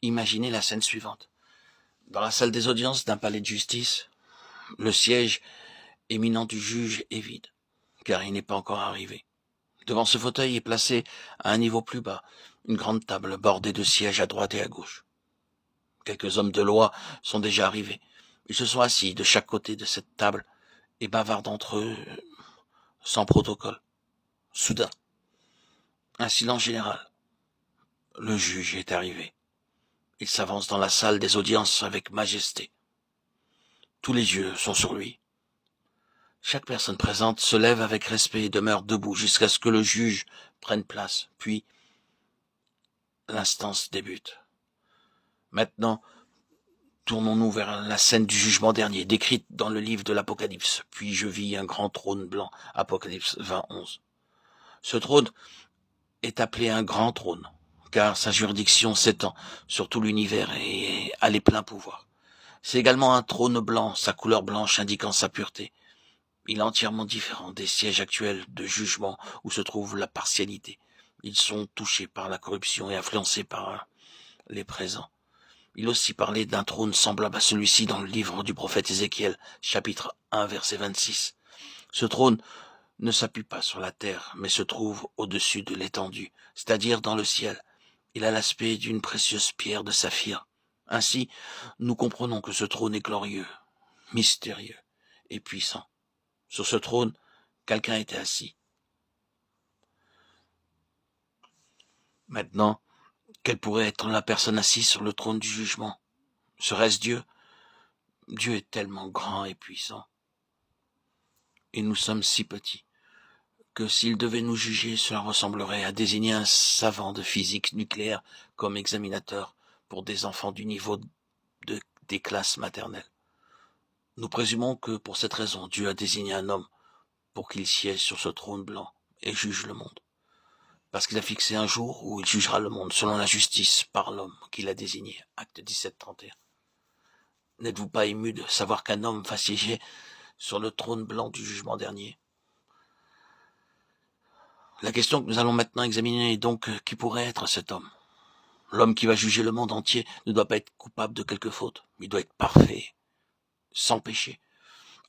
Imaginez la scène suivante. Dans la salle des audiences d'un palais de justice, le siège éminent du juge est vide, car il n'est pas encore arrivé. Devant ce fauteuil est placé, à un niveau plus bas, une grande table bordée de sièges à droite et à gauche. Quelques hommes de loi sont déjà arrivés. Ils se sont assis de chaque côté de cette table et bavardent entre eux sans protocole. Soudain, un silence général. Le juge est arrivé. Il s'avance dans la salle des audiences avec majesté. Tous les yeux sont sur lui. Chaque personne présente se lève avec respect et demeure debout jusqu'à ce que le juge prenne place. Puis, l'instance débute. Maintenant, tournons-nous vers la scène du jugement dernier, décrite dans le livre de l'Apocalypse. Puis je vis un grand trône blanc, Apocalypse 20:11. Ce trône est appelé un grand trône, car sa juridiction s'étend sur tout l'univers et a les pleins pouvoirs. C'est également un trône blanc, sa couleur blanche indiquant sa pureté. Il est entièrement différent des sièges actuels de jugement où se trouve la partialité. Ils sont touchés par la corruption et influencés par les présents. Il aussi parlait d'un trône semblable à celui-ci dans le livre du prophète Ézéchiel, chapitre 1, verset 26. Ce trône ne s'appuie pas sur la terre, mais se trouve au-dessus de l'étendue, c'est-à-dire dans le ciel. Il a l'aspect d'une précieuse pierre de saphir. Ainsi, nous comprenons que ce trône est glorieux, mystérieux et puissant. Sur ce trône, quelqu'un était assis. Maintenant, quelle pourrait être la personne assise sur le trône du jugement? Serait-ce Dieu? Dieu est tellement grand et puissant. Et nous sommes si petits que s'il devait nous juger, cela ressemblerait à désigner un savant de physique nucléaire comme examinateur pour des enfants du niveau des classes maternelles. Nous présumons que pour cette raison, Dieu a désigné un homme pour qu'il siège sur ce trône blanc et juge le monde. Parce qu'il a fixé un jour où il jugera le monde selon la justice par l'homme qu'il a désigné. Acte 17:31. N'êtes-vous pas ému de savoir qu'un homme va siéger sur le trône blanc du jugement dernier? La question que nous allons maintenant examiner est donc qui pourrait être cet homme? L'homme qui va juger le monde entier ne doit pas être coupable de quelque faute. Il doit être parfait, sans péché.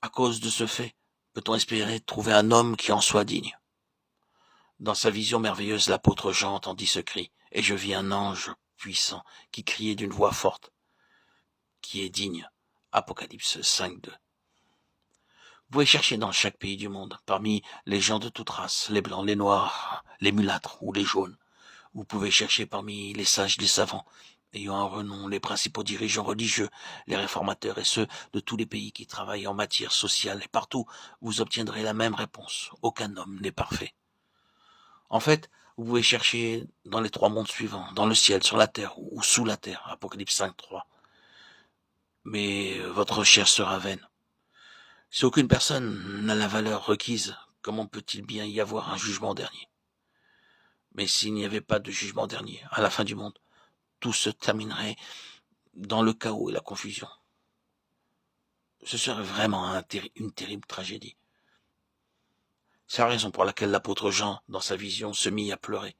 À cause de ce fait, peut-on espérer trouver un homme qui en soit digne? Dans sa vision merveilleuse, l'apôtre Jean entendit ce cri, et je vis un ange puissant qui criait d'une voix forte, qui est digne. Apocalypse 5:2. Vous pouvez chercher dans chaque pays du monde, parmi les gens de toute race, les blancs, les noirs, les mulâtres ou les jaunes. Vous pouvez chercher parmi les sages, les savants, ayant un renom, les principaux dirigeants religieux, les réformateurs et ceux de tous les pays qui travaillent en matière sociale. Et partout, vous obtiendrez la même réponse. Aucun homme n'est parfait. En fait, vous pouvez chercher dans les trois mondes suivants, dans le ciel, sur la terre ou sous la terre. Apocalypse 5:3. Mais votre recherche sera vaine. Si aucune personne n'a la valeur requise, comment peut-il bien y avoir un jugement dernier? Mais s'il n'y avait pas de jugement dernier, à la fin du monde, tout se terminerait dans le chaos et la confusion. Ce serait vraiment une terrible tragédie. C'est la raison pour laquelle l'apôtre Jean, dans sa vision, se mit à pleurer.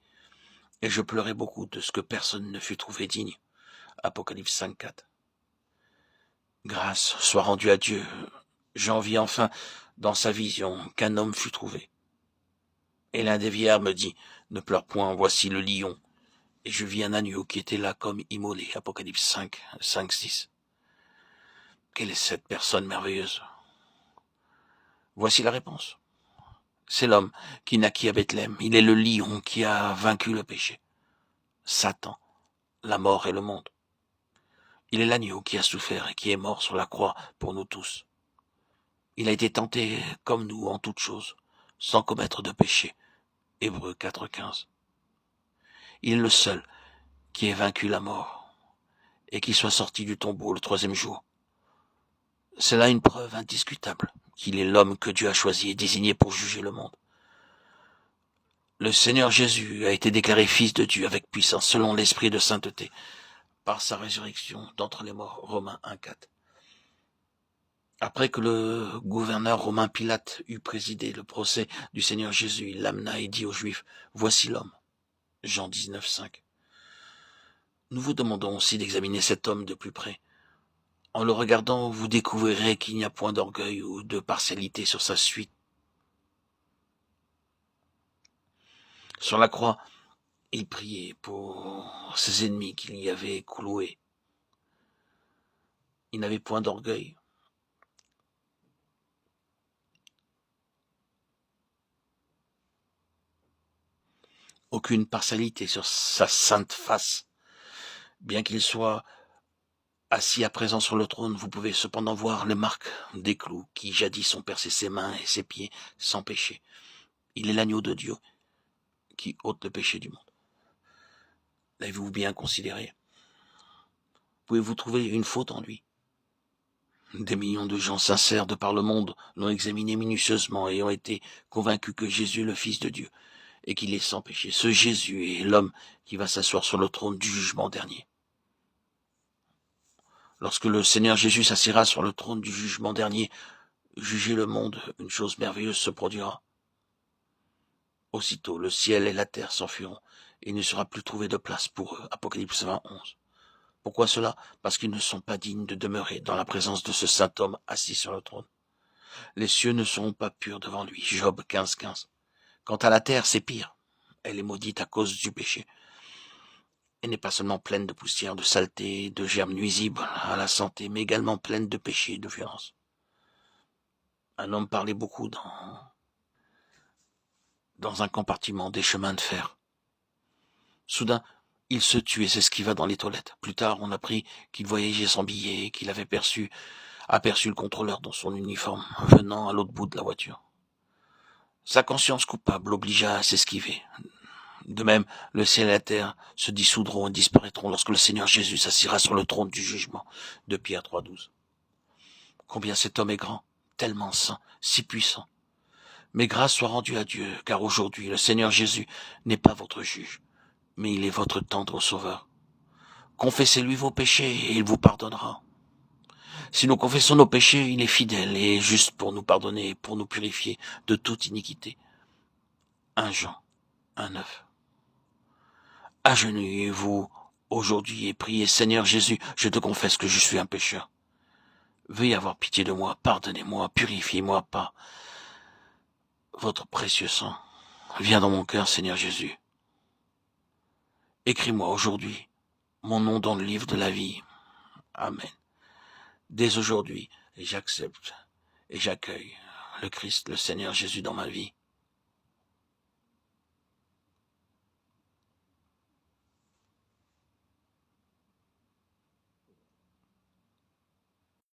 Et je pleurais beaucoup de ce que personne ne fut trouvé digne. Apocalypse 5:4. Grâce soit rendue à Dieu. Jean vit enfin, dans sa vision, qu'un homme fut trouvé. Et l'un des vieillards me dit, ne pleure point, voici le lion. Et je vis un agneau qui était là comme immolé. Apocalypse 5:6. Quelle est cette personne merveilleuse? Voici la réponse. C'est l'homme qui naquit à Bethléem. Il est le lion qui a vaincu le péché, Satan, la mort et le monde. Il est l'agneau qui a souffert et qui est mort sur la croix pour nous tous. Il a été tenté comme nous en toutes choses, sans commettre de péché. Hébreux 4:15. Il est le seul qui ait vaincu la mort et qui soit sorti du tombeau le troisième jour. C'est là une preuve indiscutable qu'il est l'homme que Dieu a choisi et désigné pour juger le monde. Le Seigneur Jésus a été déclaré fils de Dieu avec puissance selon l'esprit de sainteté par sa résurrection d'entre les morts. Romains 1:4. Après que le gouverneur romain Pilate eut présidé le procès du Seigneur Jésus, il l'amena et dit aux Juifs, voici l'homme. Jean 19:5. Nous vous demandons aussi d'examiner cet homme de plus près. En le regardant, vous découvrirez qu'il n'y a point d'orgueil ou de partialité sur sa suite. Sur la croix, il priait pour ses ennemis qu'il y avait cloués. Il n'avait point d'orgueil. Aucune partialité sur sa sainte face. Bien qu'il soit assis à présent sur le trône, vous pouvez cependant voir les marques des clous qui jadis ont percé ses mains et ses pieds sans péché. Il est l'agneau de Dieu qui ôte le péché du monde. L'avez-vous bien considéré? Pouvez-vous trouver une faute en lui? Des millions de gens sincères de par le monde l'ont examiné minutieusement et ont été convaincus que Jésus est le Fils de Dieu et qu'il est sans péché. Ce Jésus est l'homme qui va s'asseoir sur le trône du jugement dernier. Lorsque le Seigneur Jésus s'assiera sur le trône du jugement dernier, juger le monde, une chose merveilleuse se produira. Aussitôt, le ciel et la terre s'enfuiront, et il ne sera plus trouvé de place pour eux. Apocalypse 20:11. Pourquoi cela? Parce qu'ils ne sont pas dignes de demeurer dans la présence de ce saint homme assis sur le trône. Les cieux ne seront pas purs devant lui. Job 15:15. Quant à la terre, c'est pire. Elle est maudite à cause du péché. Elle n'est pas seulement pleine de poussière, de saleté, de germes nuisibles à la santé, mais également pleine de péché et de violence. Un homme parlait beaucoup dans un compartiment des chemins de fer. Soudain, il se tut et s'esquiva dans les toilettes. Plus tard, on apprit qu'il voyageait sans billet et qu'il avait aperçu le contrôleur dans son uniforme, venant à l'autre bout de la voiture. Sa conscience coupable l'obligea à s'esquiver. De même, le ciel et la terre se dissoudront et disparaîtront lorsque le Seigneur Jésus s'assiera sur le trône du jugement. De Pierre 3:12. Combien cet homme est grand, tellement saint, si puissant. Mais grâce soit rendue à Dieu, car aujourd'hui, le Seigneur Jésus n'est pas votre juge, mais il est votre tendre sauveur. Confessez-lui vos péchés et il vous pardonnera. Si nous confessons nos péchés, il est fidèle et juste pour nous pardonner et pour nous purifier de toute iniquité. 1 Jean 1:9. Agenouillez-vous aujourd'hui et priez, Seigneur Jésus, je te confesse que je suis un pécheur. Veuillez avoir pitié de moi, pardonnez-moi, purifiez-moi par votre précieux sang. Viens dans mon cœur, Seigneur Jésus. Écris-moi aujourd'hui mon nom dans le livre de la vie. Amen. Dès aujourd'hui, j'accepte et j'accueille le Christ, le Seigneur Jésus dans ma vie.